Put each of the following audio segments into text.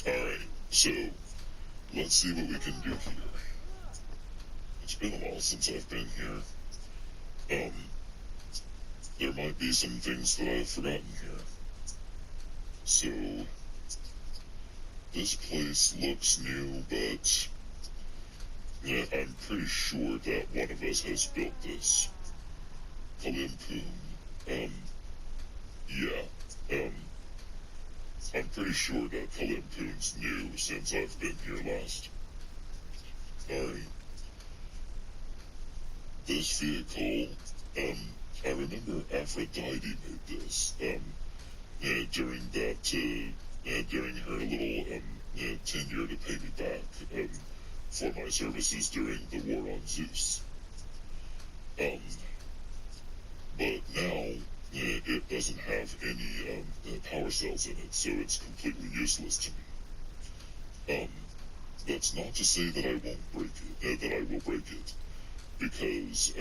Alright, so let's see what we can do here. It's been a while since I've been here. There might be some things that I've forgotten here. So, this place looks new, but I'm pretty sure that one of us has built this. Kalimpoon. Yeah, I'm pretty sure that Kalimpoon's new since I've been here last. Alright. This vehicle, I remember Aphrodite made this, during that, during her little, tenure to pay me back, for my services during the war on Zeus. But now, it doesn't have any, power cells in it, so it's completely useless to me. That's not to say that I won't break it, that I will break it, because,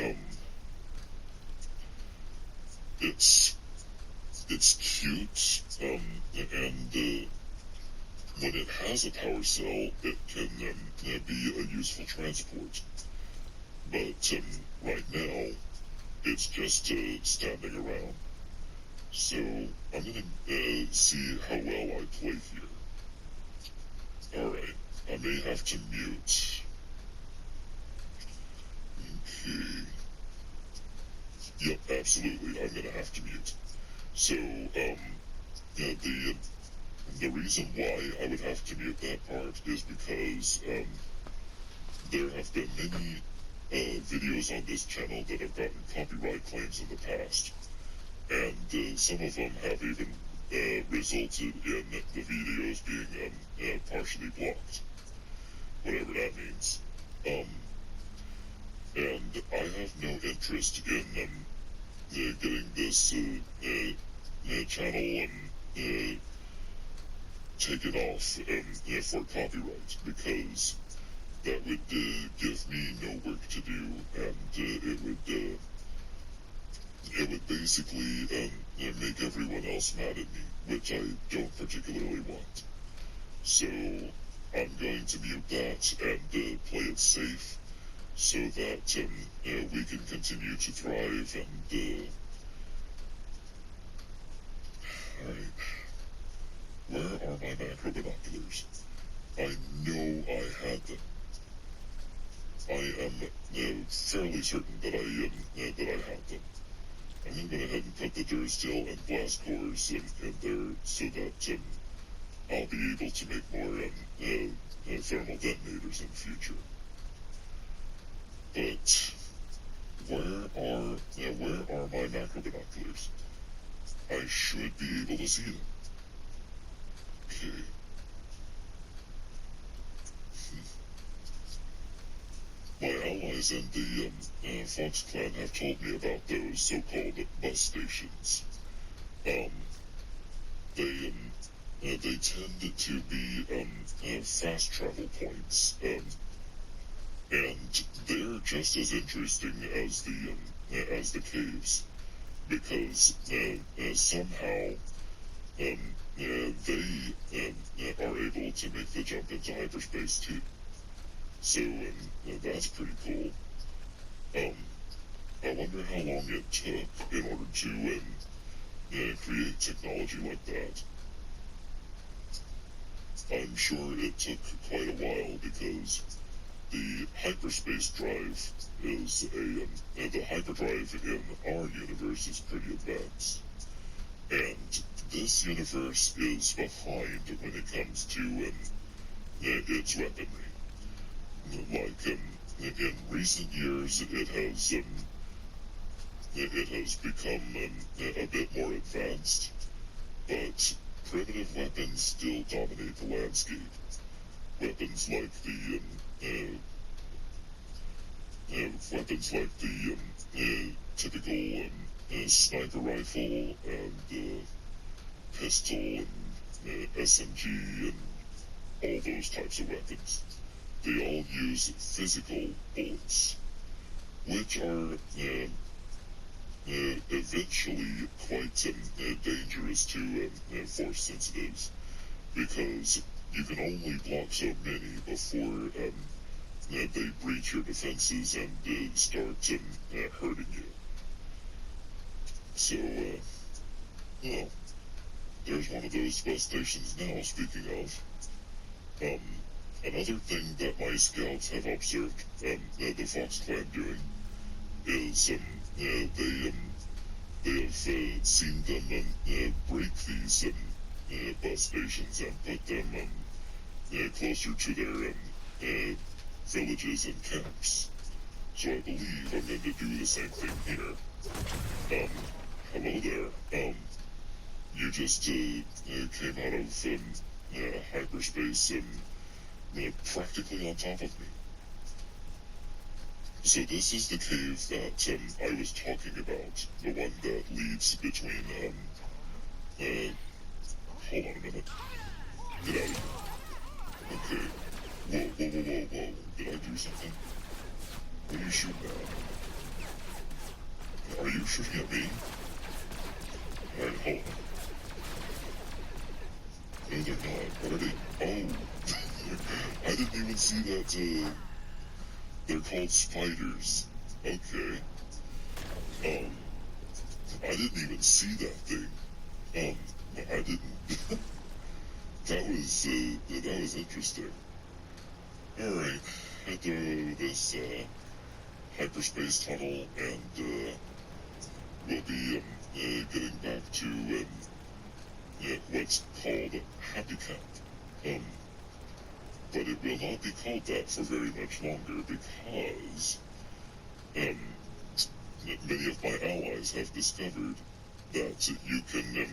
it's cute, and, when it has a power cell, it can, be a useful transport. But, right now, it's just, standing around. So, I'm gonna, see how well I play here. Alright, I may have to mute. Okay. Yep, absolutely, I'm gonna have to mute. So, the reason why I would have to mute that part is because, there have been many, videos on this channel that have gotten copyright claims in the past, and, some of them have even, resulted in the videos being, partially blocked. Whatever that means. And I have no interest in, getting this, channel, taken off, for copyright, because that would, give me no work to do, and, it would basically, make everyone else mad at me, which I don't particularly want. So, I'm going to mute that and, play it safe, so that, we can continue to thrive, and, alright. Where are my macro binoculars? I know I had them. I am, fairly certain that I had them. I'm gonna go ahead and put the Durasteel and blast cores in there so that, I'll be able to make more, thermal detonators in the future. But, where are my macro binoculars? I should be able to see them. Okay. My allies in the, Fox clan have told me about those so-called bus stations. They tend to be, fast travel points, and they're just as interesting as the caves, because, somehow, they, are able to make the jump into hyperspace too. So, that's pretty cool. I wonder how long it took in order to, create technology like that. I'm sure it took quite a while, because the hyperspace drive is the hyperdrive in our universe is pretty advanced. And this universe is behind when it comes to, its weaponry. Like, in recent years, it has become, a bit more advanced, but primitive weapons still dominate the landscape. Weapons like the typical, sniper rifle, and, pistol, and, SMG, and all those types of weapons. They all use physical bullets, which are, eventually quite, dangerous to, force sensitives, because you can only block so many before they breach your defenses and start hurting you. So, well, there's one of those bus stations now, speaking of. Another thing that my scouts have observed the Fox Clan doing is they have seen them break these bus stations and put them closer to their villages and camps. So I believe I'm going to do the same thing here. Hello there. You just came out of hyperspace practically on top of me. So this is the cave that I was talking about, the one that leads between, hold on a minute. Get out of here. Okay. Whoa. Did I do something? What are you shooting at? Are you shooting at me? Alright, hold on. No, they're not. What are they? Oh! I didn't even see that, they're called spiders. Okay. I didn't even see that thing. I didn't. That was interesting. Alright, head through this, hyperspace tunnel, and, we'll be, getting back to, what's called Happy Camp. But it will not be called that for very much longer because, many of my allies have discovered that you can,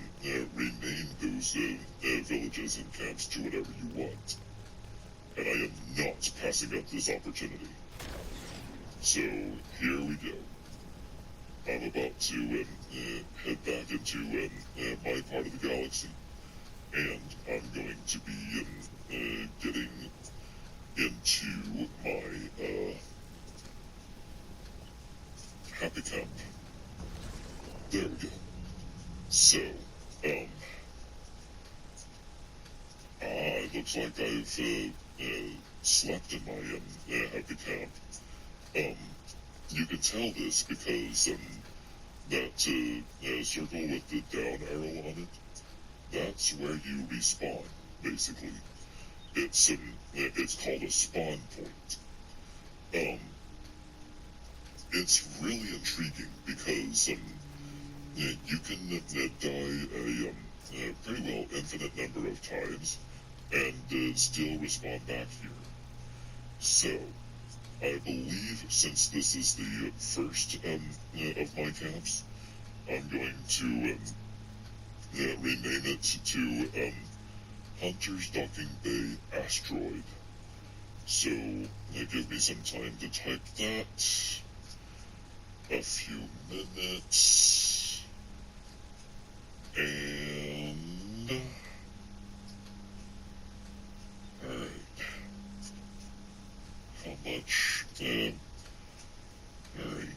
rename those, villages and camps to whatever you want. And I am not passing up this opportunity. So, here we go. I'm about to, head back into, my part of the galaxy. And I'm going to be, getting into my, Happy Camp. There we go. So, it looks like I've, slept in my, Happy Camp. You can tell this because, that, circle with the down arrow on it, that's where you respawn, basically. It's called a spawn point. It's really intriguing because, you can die a pretty well infinite number of times and still respawn back here. So, I believe since this is the first of my camps, I'm going to rename it to Hunter's Docking Bay Asteroid. So, give me some time to type that. A few minutes. And... Alright. How much? Alright.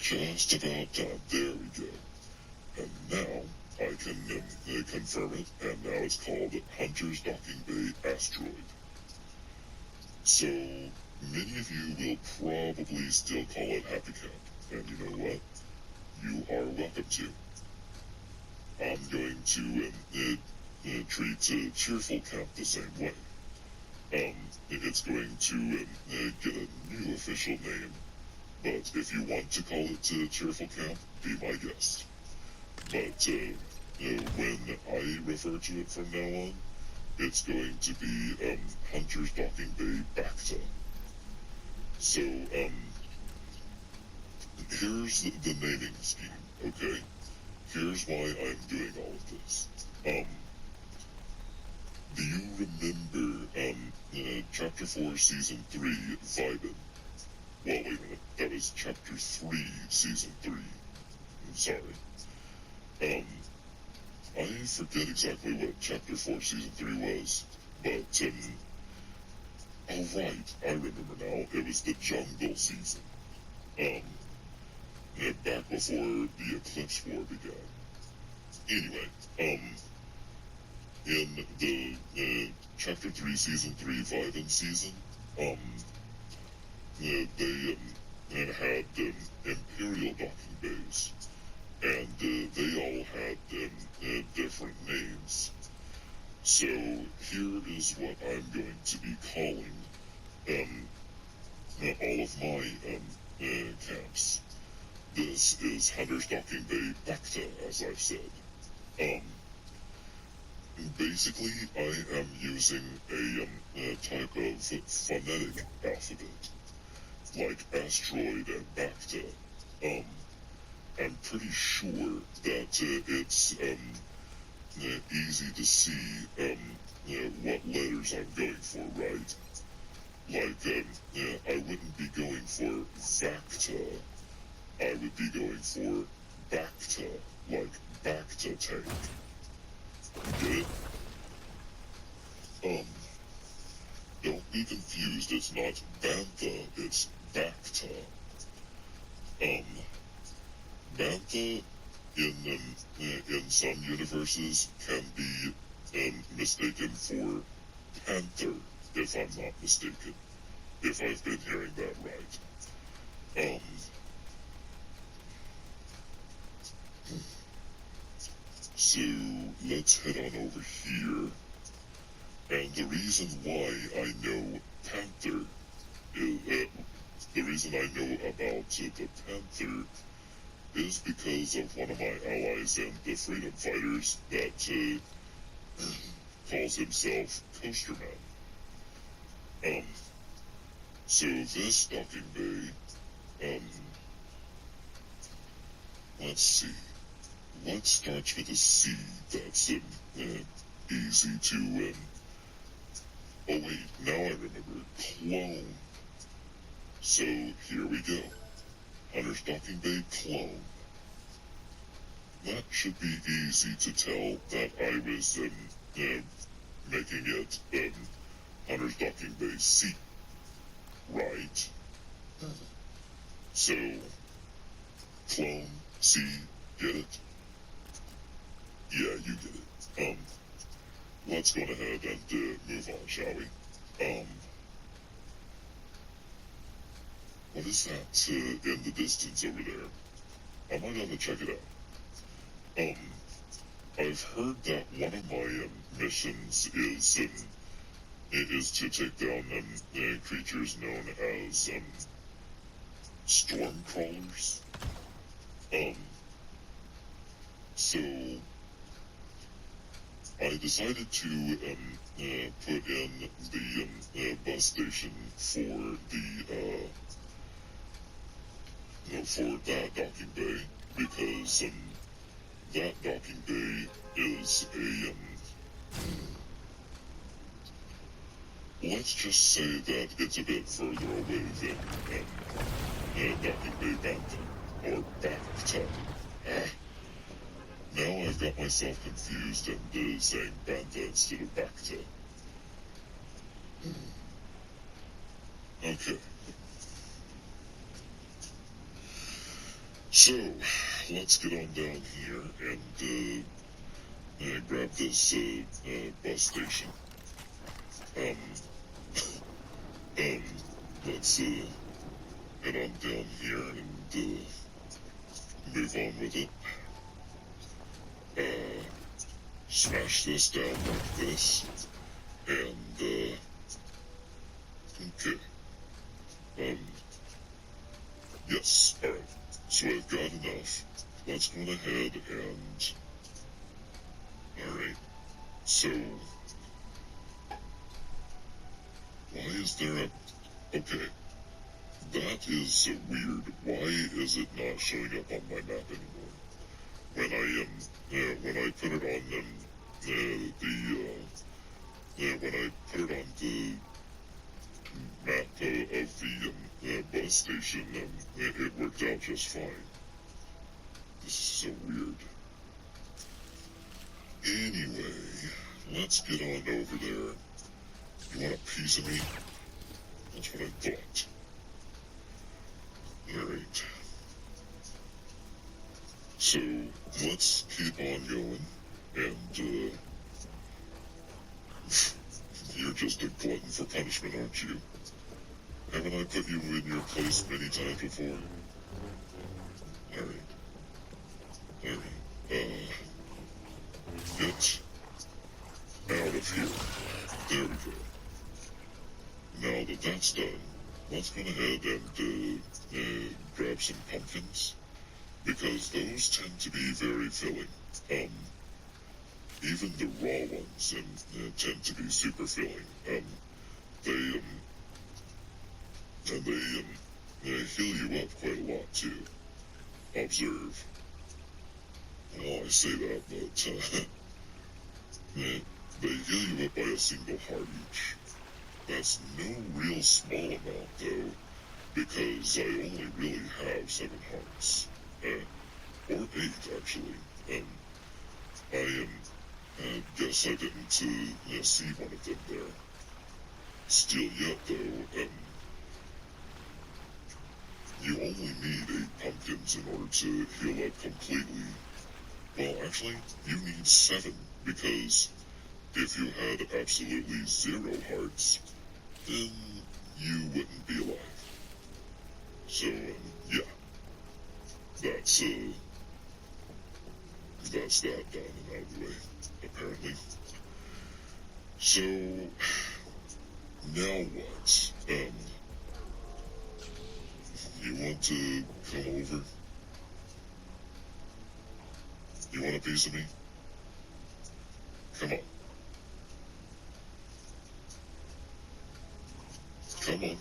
Just about done. There we go. And now I can confirm it, and now it's called Hunter's Docking Bay Asteroid. So, many of you will probably still call it Happy Camp, and you know what? You are welcome to. I'm going to treat Cheerful Camp the same way. It's going to get a new official name, but if you want to call it Cheerful Camp, be my guest. But when I refer to it from now on, it's going to be Hunter's Docking Bay Bacta. So, here's the naming scheme, okay? Here's why I'm doing all of this. Do you remember, Chapter 4, Season 3, Vibin? Well, wait a minute, that was Chapter 3, Season 3. I'm sorry. I forget exactly what Chapter 4, Season 3 was, but, oh right, I remember now, it was the Jungle Season. Back before the Eclipse War began. Anyway, in the Chapter 3, Season 3 Viven season, they had Imperial docking bays, and they all had different names. So here is what I'm going to be calling all of my camps. This is Hunter's Docking Bay Bacta, as I've said. Basically, I am using a type of phonetic alphabet, like asteroid and Bacta. I'm pretty sure that it's easy to see what letters I'm going for, right? Like, I wouldn't be going for Vacta. I would be going for Bacta, like Bacta tank. Get it? Don't be confused. It's not Bantha, it's Bacta. Bantha in some universes can be mistaken for Panther, if I'm not mistaken. If I've been hearing that right. So let's head on over here. And the reason why I know Panther is, the reason I know about the Panther is because of one of my allies and the freedom fighters that calls himself Coasterman. So this docking bay, let's see. Let's start with a C that's easy to, oh wait, now I remember, clone. So here we go. Hunter's Docking Bay clone. That should be easy to tell that I was making it Hunter's Docking Bay C, right? So, clone, C, get it? Yeah, you get it. Let's go ahead and move on, shall we? What is that in the distance over there? I might have to check it out. I've heard that one of my missions is to take down creatures known as storm crawlers. So I decided to put in the bus station for the for that docking bay because that docking bay is a let's just say that it's a bit further away than docking bay Bantha or Bacta. Now I've got myself confused and saying Bantha instead of Bacta. Okay. So, let's get on down here and grab this bus station. Let's head on down here and move on with it. Smash this down like this, and okay. Yes, alright. So I've got enough. Let's go ahead and alright. So why is there a okay. That is weird. Why is it not showing up on my map anymore? When I put it on when I put it on the map of the bus station, it worked out just fine. This is so weird. Anyway, let's get on over there. You want a piece of me? That's what I thought. Alright. So, let's keep on going, and, just a glutton for punishment, aren't you? Haven't I put you in your place many times before? Alright. Get out of here. There we go. Now that that's done, let's go ahead and grab some pumpkins, because those tend to be very filling. Even the raw ones tend to be super filling. They heal you up quite a lot too. Observe. Well, I say that, but they heal you up by a single heart each. That's no real small amount though, because I only really have 7 hearts. Or 8 actually. I guess I didn't see one of them there. Still yet though, you only need 8 pumpkins in order to heal up completely. Well, actually, you need 7, because if you had absolutely 0 hearts, then you wouldn't be alive. So, yeah. That's that done and out of the way, apparently. So, now what? You want to come over? You want a piece of me? Come on. Come on.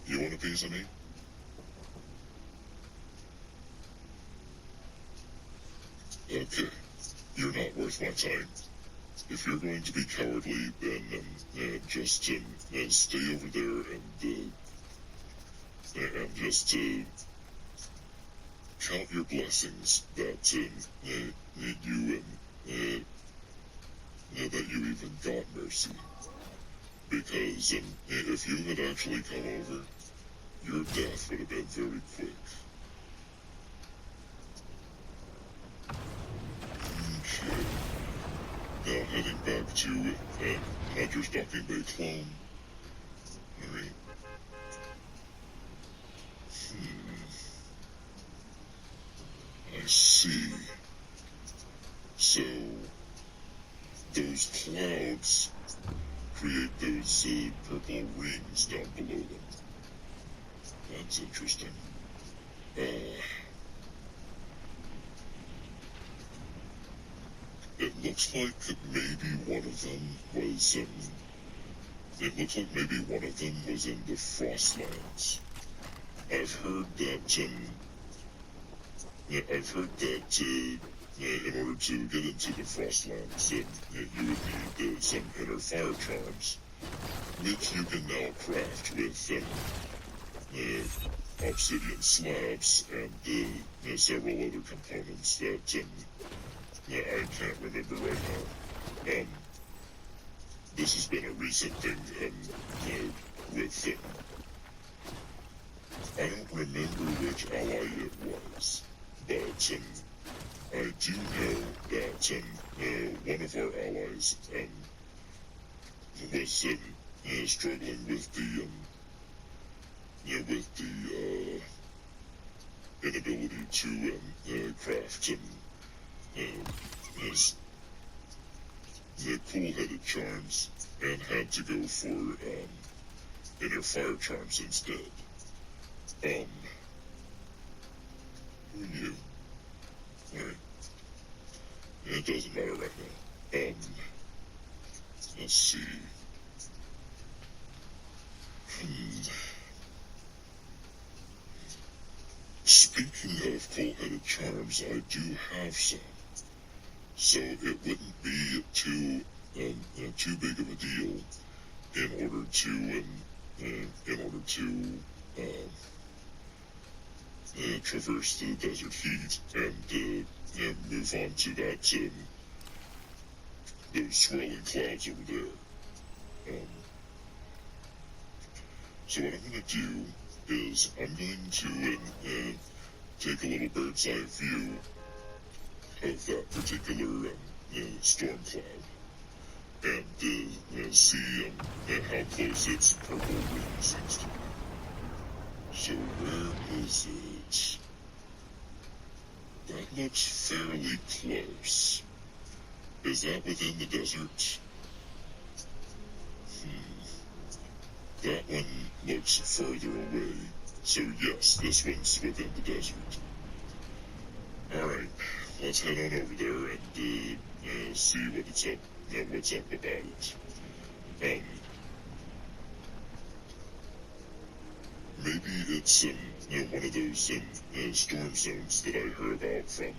You want a piece of me? Okay. You're not worth my time. If you're going to be cowardly, then just stay over there and just count your blessings that you even got mercy. Because if you had actually come over, your death would have been very quick. Okay. Now heading back to Hunter's Docking Bay clone. Alright. I see. So, those clouds create those purple rings down below them. That's interesting. It looks like maybe one of them was, it looks like maybe one of them was in the Frostlands. I've heard that in order to get into the Frostlands, you would need some inner fire charms, which you can now craft with obsidian slabs and several other components that I can't remember right now. This has been a recent thing with I don't remember which ally it was, but I do know that one of our allies was struggling with the inability to craft his the cool-headed charms and had to go for inner fire charms instead. Who are you? Alright. It doesn't matter right now. Let's see. Speaking of coal-headed charms, I do have some. So it wouldn't be too big of a deal in order to traverse the desert heat and move on to that those swirling clouds over there. So what I'm going to do is I'm going to take a little bird's eye view of that particular storm cloud. and see how close its purple ring seems to be. So where is it? That looks fairly close. Is that within the desert? That one looks further away. So yes, this one's within the desert. Alright, let's head on over there and see what's up about it. Maybe it's one of those storm zones that I heard about from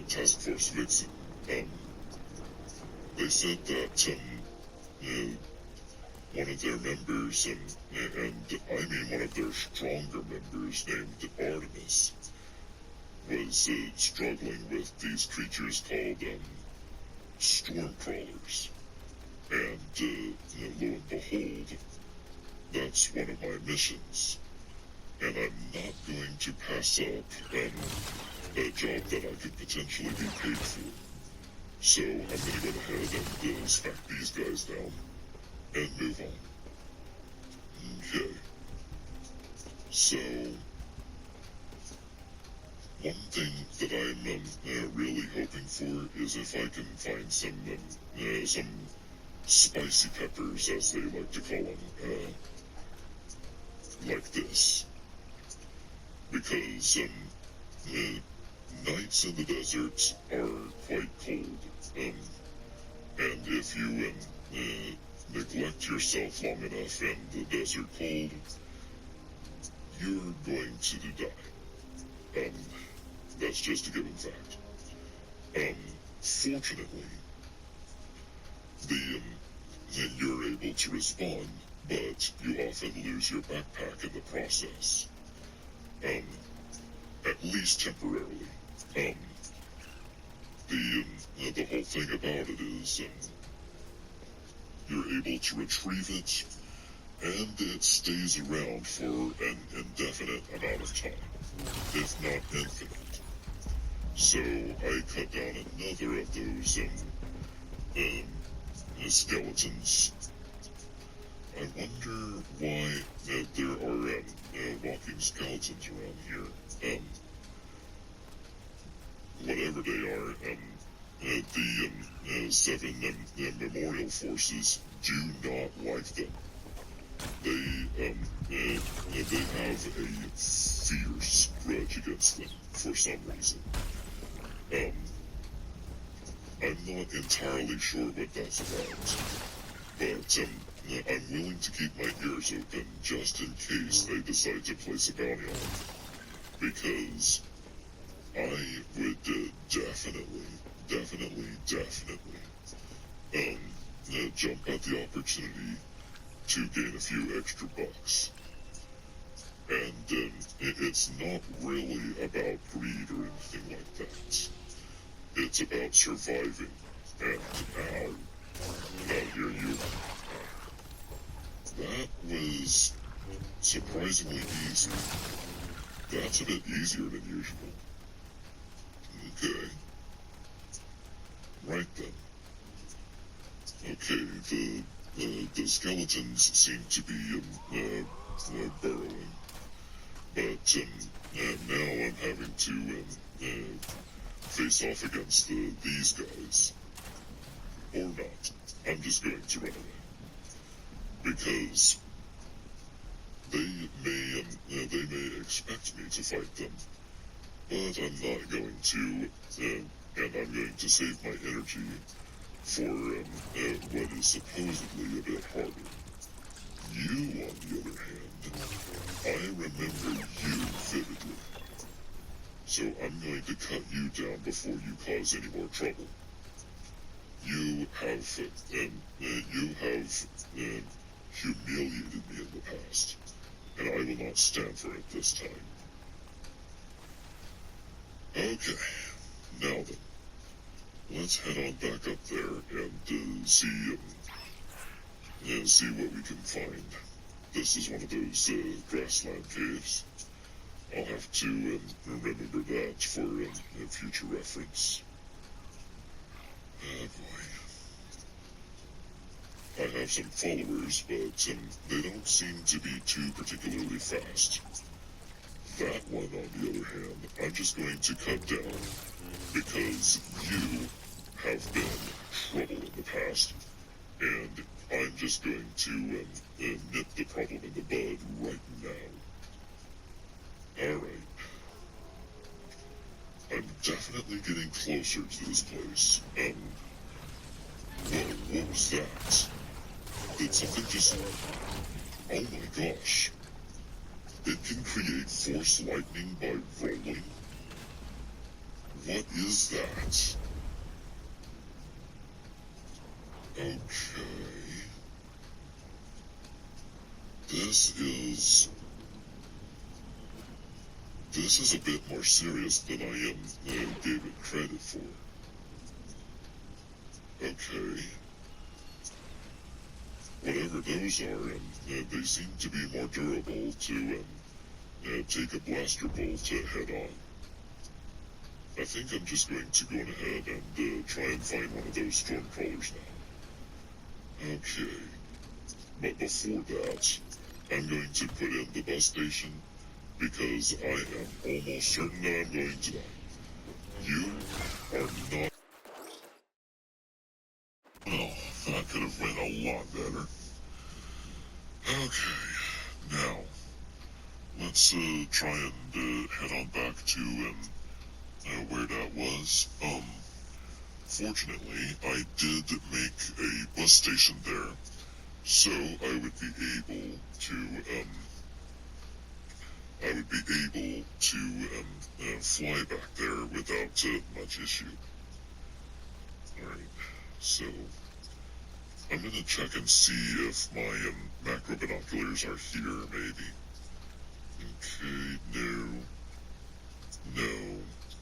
Task Force Vixen. They said that one of their members, and I mean one of their stronger members, named Artemis, was struggling with these creatures called storm crawlers. And lo and behold, that's one of my missions. And I'm not going to pass up a job that I could potentially be paid for. So I'm going to go ahead and smack these guys down and move on. Okay. So, one thing that I'm really hoping for is if I can find some spicy peppers, as they like to call them, like this. Because nights in the desert are quite cold, and if you neglect yourself long enough in the desert cold, you're going to die. That's just a given fact. Fortunately, you're able to respond, but you often lose your backpack in the process. At least temporarily. The whole thing about it is, you're able to retrieve it, and it stays around for an indefinite amount of time, if not infinite. So I cut down another of those skeletons. I wonder why there are walking skeletons around here. Whatever they are, the 7 memorial forces do not like them. They have a fierce grudge against them for some reason. I'm not entirely sure what that's about, but I'm willing to keep my ears open just in case they decide to place a bounty on it, because I would definitely jump at the opportunity to gain a few extra bucks. And it's not really about greed or anything like that. It's about surviving. And ow, now here you are. That was surprisingly easy. That's a bit easier than usual. Okay. Right then. Okay, the skeletons seem to be burrowing, but now I'm having to face off against these guys, or not. I'm just going to run away, because they may expect me to fight them, but I'm not going to, and I'm going to save my energy for what is supposedly a bit harder. You, on the other hand, I remember you vividly. So I'm going to cut you down before you cause any more trouble. You have humiliated me in the past, and I will not stand for it this time. Okay, now then. Let's head on back up there and see what we can find. This is one of those grassland caves. I'll have to remember that for future reference. Oh boy. I have some followers, but they don't seem to be too particularly fast. That one, on the other hand, I'm just going to cut down, because you have been trouble in the past, and I'm just going to nip the problem in the bud right now. Alright. I'm definitely getting closer to this place. Whoa, what was that? Did something just... Oh my gosh. It can create force lightning by rolling? What is that? Okay. This is a bit more serious than I gave it credit for. Okay. Whatever those are, they seem to be more durable to take a blaster bolt head on. I think I'm just going to go on ahead and try and find one of those storm crawlers now. Okay. But before that, I'm going to put in the bus station, because I am almost certain that I'm going to die. You are not... Well, that could have went a lot better. Okay, now, let's try and head on back to where that was. Fortunately, I did make a bus station there, so I would be able to fly back there without much issue. Alright, so I'm gonna check and see if my macro binoculars are here, maybe. Okay, no,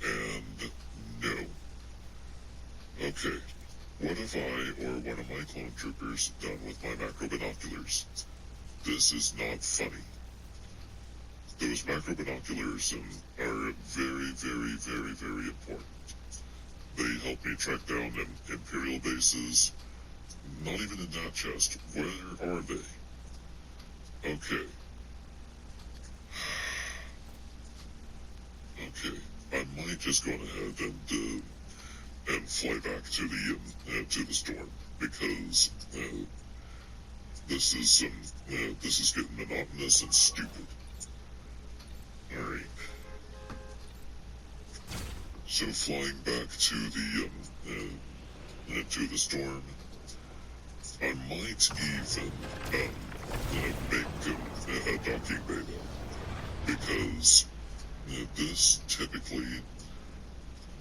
and no. Okay, what have I or one of my clone troopers done with my macro binoculars? This is not funny. Those macro binoculars are very, very, very, very important. They help me track down Imperial bases. Not even in that chest. Where are they? Okay. Okay. I might just go ahead and fly back to the storm, because this is getting monotonous and stupid. Alright. So flying back to the storm, I might even make a docking bay though, because this typically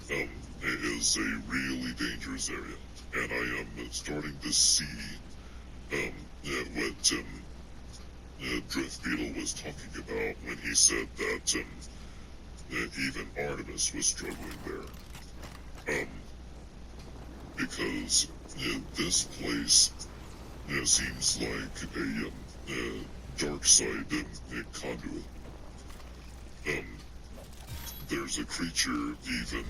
is a really dangerous area, and I am starting to see what Drift Beetle was talking about when he said that even Artemis was struggling there. Because this place seems like a dark side conduit. There's a creature even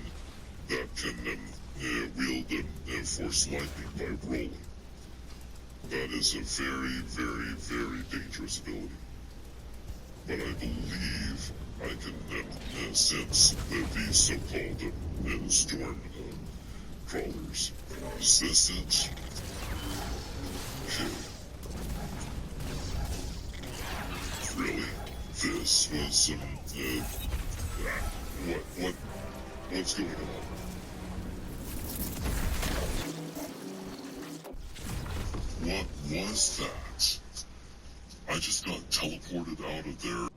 that can wield force lightning by rolling. That is a very, very, very dangerous ability. But I believe I can sense these so-called storm crawlers. Is this it? Okay. Really? This was what's going on? What was that? I just got teleported out of there.